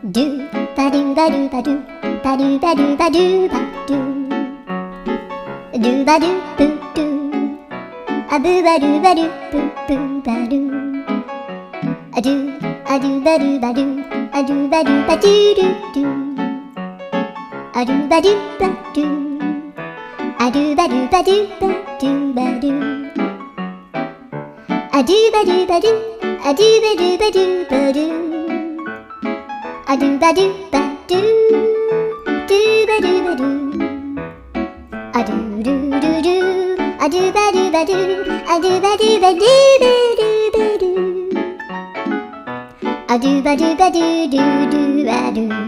ドゥバドゥバドゥバドゥバドゥバドゥバドゥバドゥドゥバドゥブドゥアブバドゥバドゥブブバドゥアドゥアドゥバドゥバドゥアドゥバドゥバドゥドゥドゥアドゥバドゥバドゥアドゥバドゥバドゥバドゥバドゥアドゥバドゥバドゥアドゥバドゥバドゥバドゥアドゥバドゥバドゥドゥバドゥバドゥアドゥルルルアドゥバドゥバドゥアドゥバドゥバドゥバドゥバドゥアドゥバドゥバドゥドゥドゥバドゥ